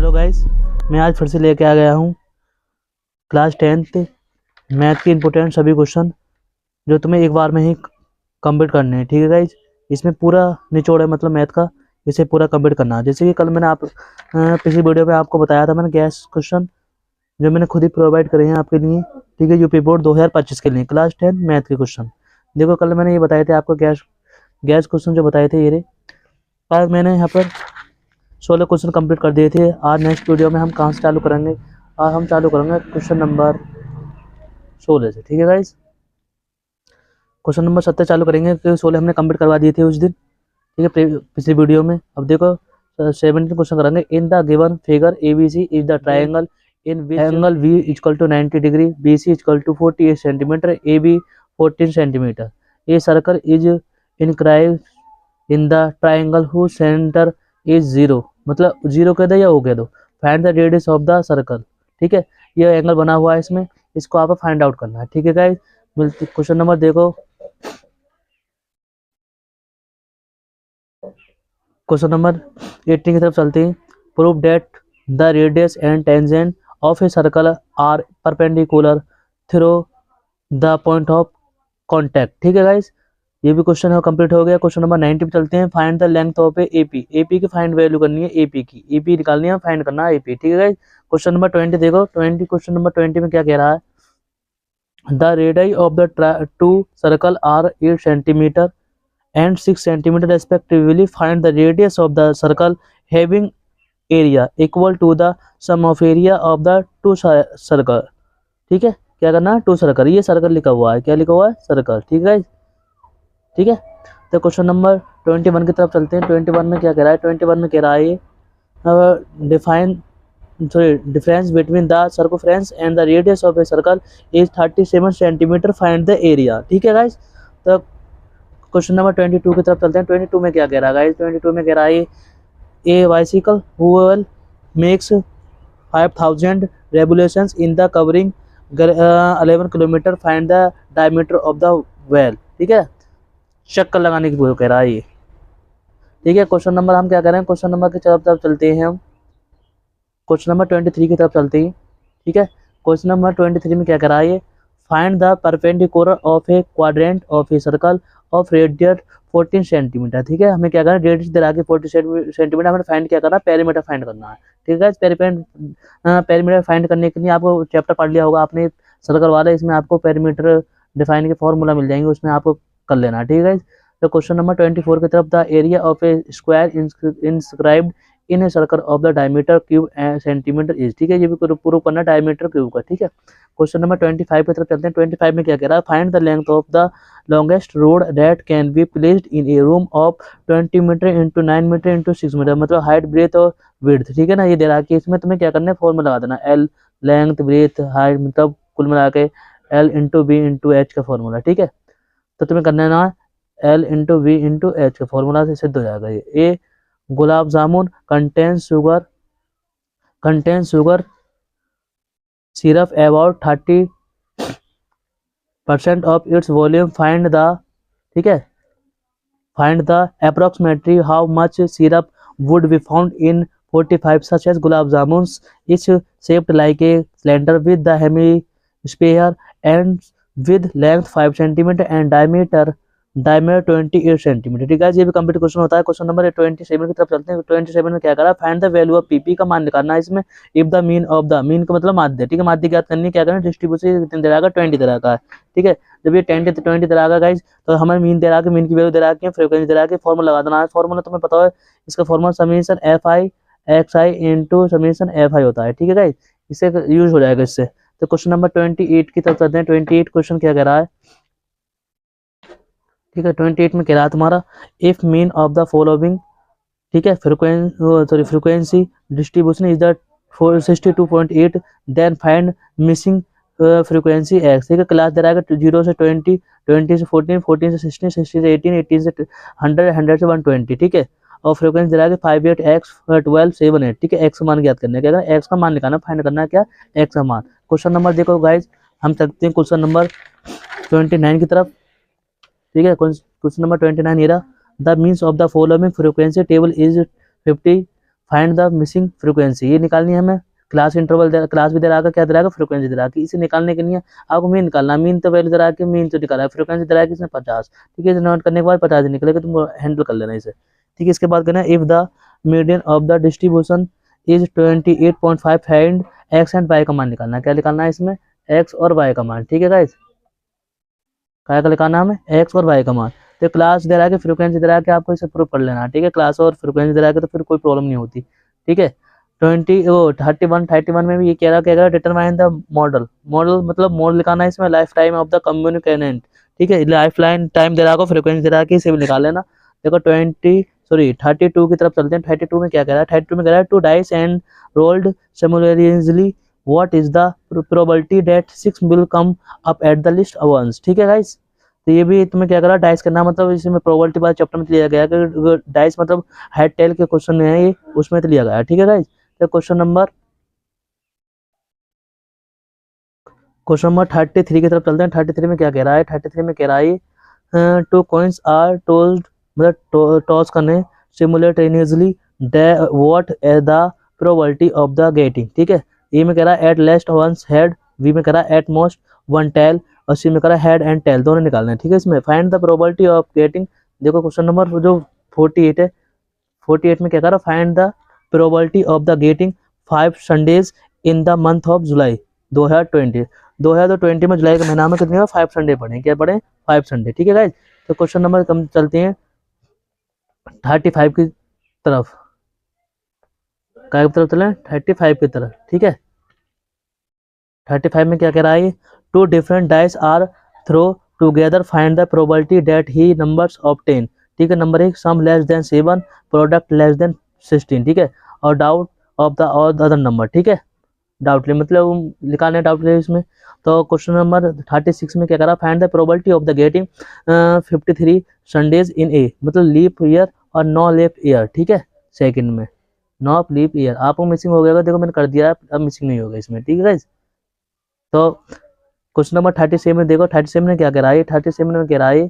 Hello guys, मैं आज फिर से लेके आ गया हूँ क्लास 10th मैथ के इम्पोर्टेंट सभी क्वेश्चन जो तुम्हें एक बार में ही कंप्लीट करने हैं। ठीक है गाइस, इसमें पूरा निचोड़ है मतलब मैथ का, इसे पूरा कंप्लीट करना है। जैसे कि कल मैंने पिछली वीडियो में आपको बताया था, मैंने गैस क्वेश्चन जो मैंने खुद ही प्रोवाइड करे हैं आपके लिए। ठीक है, यूपी बोर्ड 2025 के लिए क्लास 10 मैथ के क्वेश्चन। देखो कल मैंने ये बताए थे आपको गैस क्वेश्चन जो बताए थे ये आज मैंने यहाँ पर 16 क्वेश्चन कंप्लीट कर दिए थे। आज नेक्स्ट वीडियो में हम कहाँ से चालू करेंगे, आज हम चालू करेंगे क्वेश्चन नंबर 16 से। ठीक है गाइस, क्वेश्चन नंबर 17 चालू करेंगे क्योंकि 16 हमने कंप्लीट करवा दिए थे उस दिन। ठीक है, पिछली वीडियो में। अब देखो 17 क्वेश्चन करेंगे। In the given figure ABC is the triangle in which angle V equal to 90 डिग्री, BC equal to 48 centimetre, AB 14 centimetre. A circle is inscribed in the triangle who centre is 0, मतलब 0 कह दो या O कह दो। Find the radius of the circle. ठीक है, ये एंगल बना हुआ है इसमें, इसको आपको फाइंड आउट करना है। ठीक है गाइस, मिलती क्वेश्चन नंबर देखो, क्वेश्चन नंबर 18 की तरफ चलते हैं। Prove that the radius and tangent of a circle are perpendicular through the point of contact. ठीक है गाइस, ये भी क्वेश्चन है कंप्लीट हो गया। क्वेश्चन नंबर 90 पे चलते हैं। Find the length of AP की फाइंड वैल्यू करनी है, एपी निकालनी है, फाइंड करना है एपी। ठीक है गाइस, क्वेश्चन नंबर 20 देखो। क्वेश्चन नंबर 20 में क्या कह रहा है, the radius of the two circle are 8 centimetre and 6 centimeter respectively. Find the radius of the circle having area equal to the sum of area of the two circle. ठीक है, क्या करना है, टू सर्कल। ये circle लिखा हुआ है, क्या लिखा हुआ है, सर्कल। ठीक है, ठीक है। तो क्वेश्चन नंबर 21 की तरफ चलते हैं। 21 में क्या कह रहा है, 21 में कह रहा है difference between the circumference and the radius of a circle is 37 centimetre, find the area. ठीक है गाइस, तो क्वेश्चन नंबर 22 की तरफ चलते हैं। 22 में क्या कह रहा है गाइस, 22 में कह रहा है a bicycle wheel makes 5000 revolutions in the covering 11 kilometre, find the diameter of the wheel. ठीक है, चक्कर लगाने की वो कह रहा है ये। ठीक है, क्वेश्चन नंबर हम क्या करें, क्वेश्चन नंबर की तरफ चलते हैं हम। क्वेश्चन नंबर 23 की तरफ चलते हैं। ठीक है, क्वेश्चन नंबर 23 में क्या कह रहा है, find the perpendicular of A quadrant of a circle of radius 14 centimetre. ठीक है, हमें क्या करना है, रेडियस दे रहा 40 सेंटीमीटर, हमें फाइंड क्या करना है, पेरीमीटर फाइंड करना है। ठीक है, पेरीमीटर फाइंड करने के लिए आपको चैप्टर पढ़ लिया होगा आपने सर्कल वाला, इसमें आपको पेरीमीटर डिफाइन के फॉर्मूला मिल जाएंगे, उसमें आपको कर लेना है। ठीक है, तो क्वेश्चन नंबर 24 की तरफ, the area of A square inscribed in a circle of the diameter cube centimetre is. ठीक है, ये भी प्रूव करना डायमीटर क्यूब का। ठीक है, क्वेश्चन नंबर 25 की तरफ चलते हैं। 25 में क्या कह रहा है, find the length of the longest rod that can be placed in a room of 20 metre into 9 metre into 6 metre, मतलब हाइट ब्रेथ और विड्थ। ठीक है ना, ये दे रहा है कि इसमें तुम्हें क्या करना है, फॉर्मूला लगा देना, एल लेंथ ब्रेथ हाइट, मतलब कुल मिला के L into B into H का फॉर्मूला। ठीक है, तो तुम्हें करना है ना L into V into H का फॉर्मूला से सिद्ध हो जाएगा ये। A gulab jamun contain sugar syrup about 30% of its volume, find the. ठीक है, find the approximately how much syrup would be found in 45 such as gulab jamun is shaped like a cylinder with the hemisphere and with length 5 centimetre and diameter 28 centimetre. ठीक है, ये भी complete question होता है। Question number 27 की तरफ चलते हैं। 27 में क्या करा, find the value of PP का मान निकालना है इसमें। If the mean of the, mean का मतलब माध्य। ठीक है, माध्य ज्ञात करनी, क्या करना, डिस्ट्रीब्यूशन कितने दे रहा है, 20 दे रहा है। ठीक है, जब ये 20 दे रहा है गाइस, तो हमें मीन दे रहा है, मीन की वैल्यू दे रहा है, फ्रीक्वेंसी दे रहा है, फॉर्मूला लगा देना है। फॉर्मूला तुम्हें पता है, इसका formula summation F I x I into summation F I होता है। ठीक है गाइस, इससे यूज हो जाएगा इससे। तो क्वेश्चन नंबर 28 की तरफ चलते हैं। 28 क्वेश्चन क्या कह रहा है, ठीक है, 28 में कह रहा है तुम्हारा, if mean of the following. ठीक है, frequency distribution is the 62.8, then find missing frequency x. ठीक है, क्लास दे रहा है 0 से 20, 20 से 14, 14 से 16, 16 से 18, 18 से 100, 100 से 120। ठीक है, और फ्रीक्वेंसी दे रहा है 58 x 12 7 8। ठीक है, एक्स का मान ज्ञात करना है, क्या करना, एक्स का मान निकालना, फाइंड करना है क्या, एक्स का मान। क्वेश्चन नंबर देखो गाइज, हम चलते हैं क्वेश्चन नंबर 29 की तरफ। ठीक है, क्वेश्चन नंबर 29 ये रहा, the means of the following frequency table is 50 find the missing frequency, ये निकालनी है हमें। क्लास इंटरवल दे, क्लास भी दे रहा है, क्या दे रहा है, फ्रीक्वेंसी दे रहा है। इसे निकालने के लिए आपको मीन निकालना, मीन तो वैल्यू दे रहा है कि मीन तो निकाला है, फ्रीक्वेंसी दे रहा है कि इसमें 50, ठीक है। नोट करने के बाद 50 निकलेगा, तुम हैंडल कर लेना इसे, ठीक है। इसके बाद करना है if the median of the distribution is 28.5 find x and y का मान निकालना है। क्या निकालना है इसमें, एक्स और वाई का मान, ठीक है गाइस। क्या का निकालना है हमें, एक्स और वाई का मान। तो क्लास दे रहा है कि फ्रीक्वेंसी दे रहा है कि आपको इसे प्रूव कर लेना है, ठीक है। क्लास और फ्रीक्वेंसी दे रहा है तो फिर कोई प्रॉब्लम नहीं होती, ठीक है। 31 में भी ये कह रहा है डिटरमाइन द मॉडल, मॉडल मतलब मॉडल निकालना है इसमें, लाइफ टाइम ऑफ द कम्युनिकेनेंट, ठीक है। लाइफ लाइन टाइम दे रहा है, फ्रीक्वेंसी दे रहा है कि इसे भी निकाल लेना। देखो 32 की तरफ चलते हैं। 32 में क्या कह रहा है, 32 में कह रहा है two dice and rolled simultaneously what is the probability that 6 will come up at the list once, ठीक है गाइस। तो ये भी तुम्हें क्या करा, डाइस करना, मतलब इसमें प्रोबेबिलिटी वाले चैप्टर में लिया गया है कि डाइस मतलब हेड टेल के क्वेश्चन है ये, उसमें तो लिया गया है, ठीक है गाइस। तो क्वेश्चन नंबर 33 की तरफ चलते हैं। 33 में क्या कह रहा है, 33 में कह रहा है टू कॉइन्स आर टोल्ड, मतलब टॉस करने simultaneously what is the probability of the getting, ठीक है। ए में कह रहा है at least once head, B में कह रहा है एट मोस्ट वन टेल, और सी में कह रहा है हेड एंड टेल, दोनों निकालना है, ठीक है। इसमें find the probability of getting, देखो क्वेश्चन नंबर जो 48 है, 48 में क्या कर रहा है, find the probability of the getting 5 Sundays in the month of July 2020। 2020 में जुलाई के महीना में कितने 5 संडे पढ़े, क्या पढ़े, 5 संडे, ठीक है गाइज। तो क्वेश्चन नंबर कम चलते हैं 35 की तरफ, क्या की तरफ चले, 35 की तरफ, ठीक है। 35 में क्या कह रहा है, two different dice are throw together find the probability that the numbers obtain, ठीक है। Number 1 sum less than 7, product less than 16, ठीक है, और doubt of the other number, ठीक है। डाउटली मतलब निकालने डाउटली इसमें। तो क्वेश्चन नंबर 36 में क्या करा, find the probability of the getting 53 Sundays in a, मतलब लीप ईयर और नो लीप ईयर, ठीक है। सेकंड में नो लीप ईयर, आपको मिसिंग हो गया, देखो मैंने कर दिया, अब मिसिंग नहीं होगा इसमें, ठीक है गाइस। तो क्वेश्चन नंबर 37 में देखो, 37 में क्या कह रहा है, 37 में कह रहा है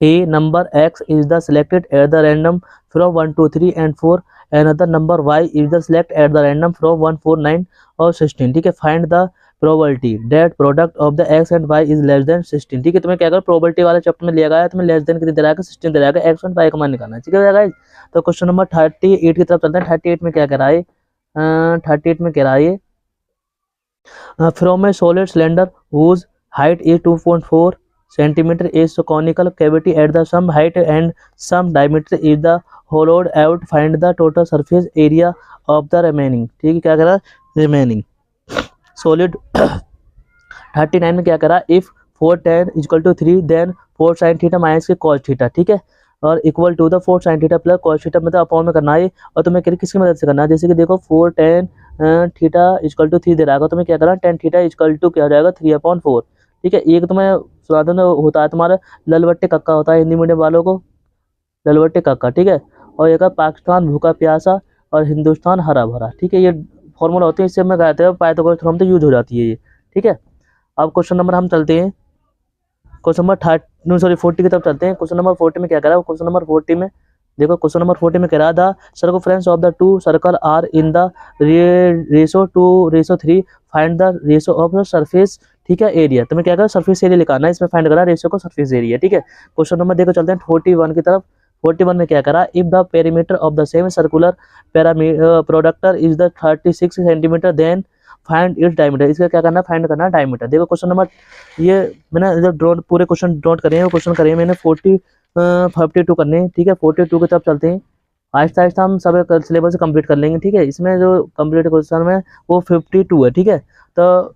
a number x is the selected at the random from 1 2 3 and 4, another number y is the select at the random from 1 4 9 और 16, ठीक है। Find the probability that product of the x and y is less than 16, ठीक है। तुम्हें क्या कर, probability वाले chapter में लिया गया है, तुम्हें लेस देन कितनी दे रहा है, 16 दे रहा है, x एंड y का मान निकालना है, ठीक है गाइस। तो क्वेश्चन नंबर 38 की तरफ चलते हैं। 38 में क्या कह रहा है, 38 में कह रहा है from a solid cylinder whose height is 2.4 centimeter is conical cavity at the some height and some diameter is the hollowed out, find the total surface area of the remaining, ठीक है। क्या करा, remaining solid 39 में क्या करा, if 4 tan equal to 3 then 4 sin theta minus के cos theta, ठीक है, और equal to the 4 sin theta plus cos theta, मतलब अपॉन में करना है। और तुम्हें किसकी मदद से करना है, जैसे कि देखो 4 tan थीटा इक्वल टू 3 दे रहा है, तुम्हें क्या करना, tan थीटा इक्वल टू क्या हो जाएगा, 3/4, ठीक है। एक तुम्हें सुनाता होता है तुम्हारा ललवट्टे कक्का होता है हिंदी मीडियम वालों को, ललवट्टे कक्का, ठीक है। और एक पाकिस्तान भूखा प्यासा और हिंदुस्तान हरा भरा, ठीक है। ये फॉर्मूला होते हैं, इससे मैं कहते हैं पाइथागोरस थ्योरम तो यूज हो जाती है ये, ठीक है। अब क्वेश्चन नंबर हम चलते हैं, क्वेश्चन नंबर 40 की तरफ चलते हैं। क्वेश्चन नंबर 40 में क्या कह रहा है, क्वेश्चन नंबर 40 में देखो, क्वेश्चन नंबर 40 में कह रहा था circumference of the two circle are in the ratio 2:3, find the ratio of the surface, ठीक है, एरिया। तुम्हें क्या करा, सरफेस एरिया लिखाना है, इसमें फाइंड करा रेशो को सरफेस एरिया, ठीक है। क्वेश्चन नंबर देखो चलते हैं 41 की तरफ। 41 में क्या करा, if the perimeter of the same circular protractor is the 36 centimetre then find its diameter, इसका क्या करना है, फाइंड करना है डायमीटर। देखो क्वेश्चन नंबर, ये मैंने जो ड्रॉट पूरे क्वेश्चन ड्रॉट करे हैं, वो क्वेश्चन करे हैं मैंने 52 करने हैं, ठीक है। 42 की तरफ चलते हैं, आहिस्ता आहिस्ता हम सब सिलेबस कंप्लीट कर लेंगे, ठीक है। इसमें जो कंप्लीट क्वेश्चन है वो 52 है, ठीक है। तो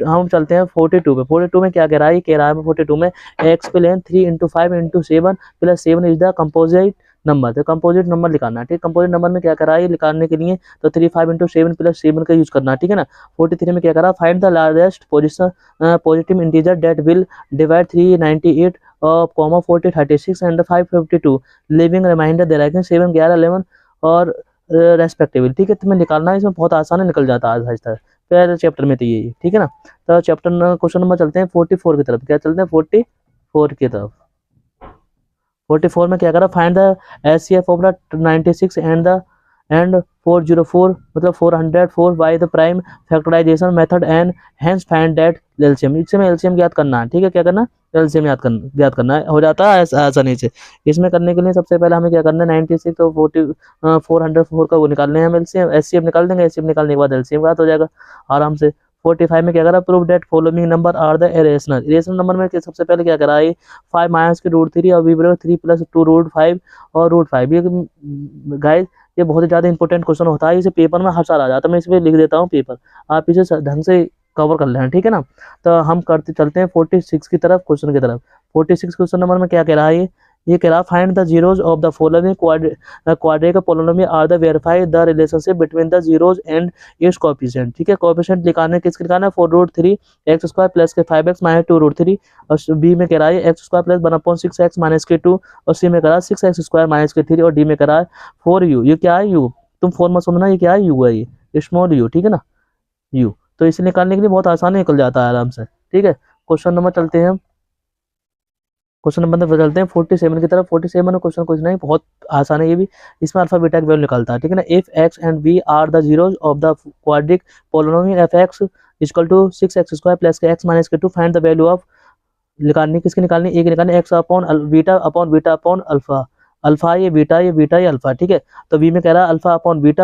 हम चलते हैं 42 पे। 42 में क्या कह रहा है, कह रहा है 42 में explain 3 × 5 × 7 plus 7 is the composite number, तो कंपोजिट नंबर लिखाना है, ठीक है। कंपोजिट नंबर में क्या करा है, लिखाने के लिए तो 3 5 × 7 प्लस 7 का यूज करना है, ठीक है ना। 43 में क्या करा, find the largest positive integer that will divide 398 comma 40 36 and 552 leaving remainder दे रहा है 7 11 11 और रेस्पेक्टिवली, ठीक है। तुम्हें निकालना है, इसमें बहुत आसान है, निकल जाता है आहिस्ता पहले चैप्टर में, तो ये ठीक है ना। तो चैप्टर क्वेश्चन नंबर चलते हैं 44 की तरफ, क्या चलते हैं 44 की तरफ। 44 में क्या करा, find the HCF of the 96 and the and 404 मतलब 404 by the prime factorization method and hence find that LCM. इसमें एलसीएम याद करना है, ठीक है, क्या करना, एलसीएम याद करना है, हो जाता है आसानी से। इसमें करने के लिए सबसे पहले हमें क्या करना है, 96 तो 404 का वो निकालने हैं हम एलसीएम, एचसीएफ निकाल देंगे, एचसीएफ निकालने के बाद एलसीएम याद हो जाएगा आराम से। 45 में क्या करा, prove that following number are the irrational. Irrational number में सबसे पहले क्या करा है, 5 माइनस के √3 और वी 3 प्लस 2 √5 और √5। ये गाइस ये बहुत ही ज़्यादा इंपॉर्टेंट क्वेश्चन होता है, इसे पेपर में हर साल आ जाता है, मैं इस पर लिख देता हूँ पेपर, आप इसे ढंग से कवर कर लेना, ठीक है ना। तो हम करते चलते हैं 46 की तरफ, क्वेश्चन की तरफ। 46 क्वेश्चन नंबर में क्या कह रहा है, ये कह रहा find the zeros of the following quadratic polynomial are the verify the relationship between the zeros and its coefficient, ठीक है। कोएफिशिएंट निकालने किसके निकालना है, 4√3 एक्स स्क्वायर प्लस के 5x माइनस 2√3 और बी में कह रहा है x square plus 1/6x minus k 2 और सी में कह रहा है 6x स्क्वायर माइनस के 3 और डी में कह रहा है 4u। ये क्या है, यू, तुम 4 मत समझना, ये क्या है, यू है, ये स्मॉल यू, ठीक है ना, यू। तो इसे निकालने के लिए बहुत आसान निकल जाता है आराम से, ठीक है। क्वेश्चन नंबर चलते हैं हम, क्वेश्चन नंबर चलते हैं 47 की तरफ। 47 में क्वेश्चन कुछ नहीं, बहुत आसान है ये भी, इसमें अल्फा बीटा का वैल्यू निकालता है, ठीक है ना। If x and b are the zeros of the quadratic polynomial f x equal to 6x square plus k x minus k 2 find the value of, निकालनी किसकी निकालनी, एक निकालनी x upon beta upon alpha, alpha ये beta ये alpha, ठीक है। तो बी में कह रहा है alpha upon beta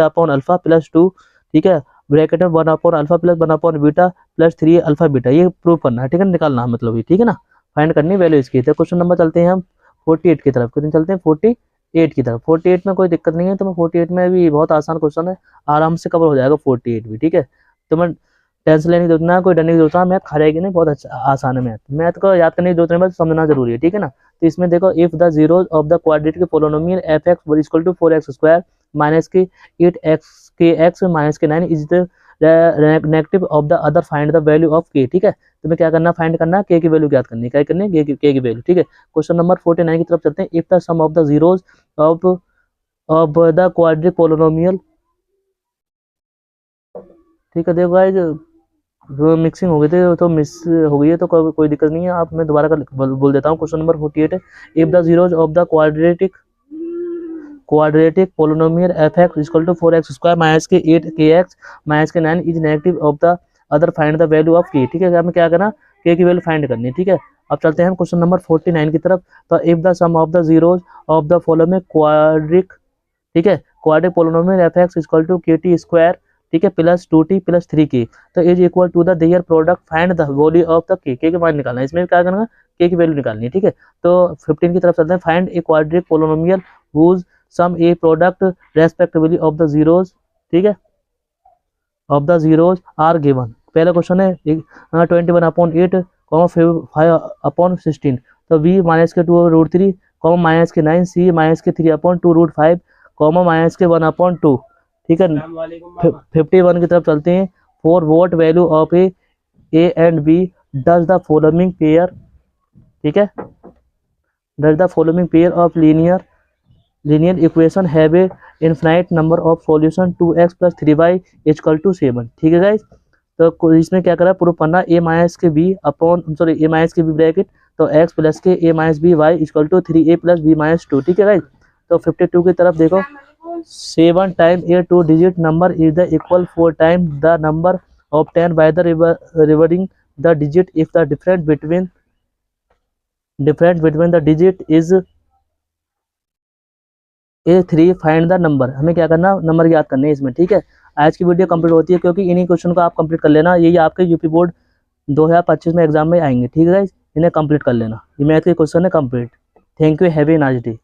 upon alpha plus 2, ठीक है, ब्रैकेट में 1 upon alpha plus 1 upon beta plus 3 alpha beta, ये प्रूव करना है, ठीक है, निकालना है मतलब ये, ठीक है ना, फाइंड करनी वैल्यू इसकी। तो क्वेश्चन नंबर चलते हैं हम 48 की तरफ, कितने चलते हैं 48 की तरफ। 48 में कोई दिक्कत नहीं है, तो मैं 48 में भी बहुत आसान क्वेश्चन है, आराम से कवर हो जाएगा 48 भी, ठीक है। तो मैं टेंशन लेने की जरूरत ना, कोई डरने की जरूरत ना, मैथ खा जाएगी नहीं, बहुत अच्छा आसान है मैथ, मैथ को याद करने की जरूरत नहीं, बस समझना जरूरी है, ठीक है ना। तो इसमें देखो, if the zeros of the quadratic polynomial f x equal to 4x square minus k 8x k x minus के 9 is the negative of the other find the value of k, ठीक है। तुम्हें क्या करना, फाइंड करना k की value याद करनी है, क्या करनी है, k की वैल्यू, ठीक है। क्वेश्चन नंबर 49 की तरफ चलते हैं। If the sum of the zeros of the quadratic polynomial, ठीक है, देखो गाइस मिक्सिंग हो गई थी तो मिस हो गई है, तो कोई दिक्कत नहीं है, आप मैं दोबारा बोल देता हूँ। क्वेश्चन नंबर 48 है, if the zeros of the quadratic polynomial f x equal to 4x square minus के 8kx माइनस के 9 is negative of the other find the value of k, ठीक है। हमें क्या करना, k की वैल्यू फाइंड करनी है, ठीक है। अब चलते हैं हम क्वेश्चन नंबर 49 की तरफ। तो if the sum of the zeros of the following quadric, ठीक है, quadric polynomial f x equal to kt square, ठीक है, प्लस 2t प्लस 3k तो is equal to the their product find the value of the k के मान निकालना है, इसमें क्या करना, k की वैल्यू निकालनी है, ठीक है। तो 15 की तरफ चलते हैं। Find a quadric polynomial whose sum a product respectively of the zeros, ठीक है, of the zeros are given. पहला क्वेश्चन है 21/8 5/16, तो v माइनस के 2√3 माइनस के 9 c माइनस के 3/2√5 माइनस के 1/2, ठीक है। 51 की तरफ चलते हैं। For what value of a and b does the following pair, ठीक है, does the following pair of linear equation have a infinite number of solution 2x plus 3y equal to 7, ठीक है गाइस। तो इसमें क्या करा, प्रूफ करना a minus के बी ब्रैकेट तो x प्लस के a minus b y equal to 3a plus b minus 2, ठीक है गाइस। तो 52 की तरफ देखो, 7 time a 2 digit number is the equal 4 time the number of 10 by the reversing the digit if the difference between the digit is A3 find the number. हमें क्या करना, number याद करने हैं इसमें, ठीक है। आज की वीडियो कंप्लीट होती है क्योंकि इन्हीं क्वेश्चन को आप कंप्लीट कर लेना, यही आपके यूपी बोर्ड 2025 में एग्जाम में आएंगे, ठीक है गाइस, इन्हें कंप्लीट कर लेना, ये मैथ के क्वेश्चन है complete. Thank you, have a nice day.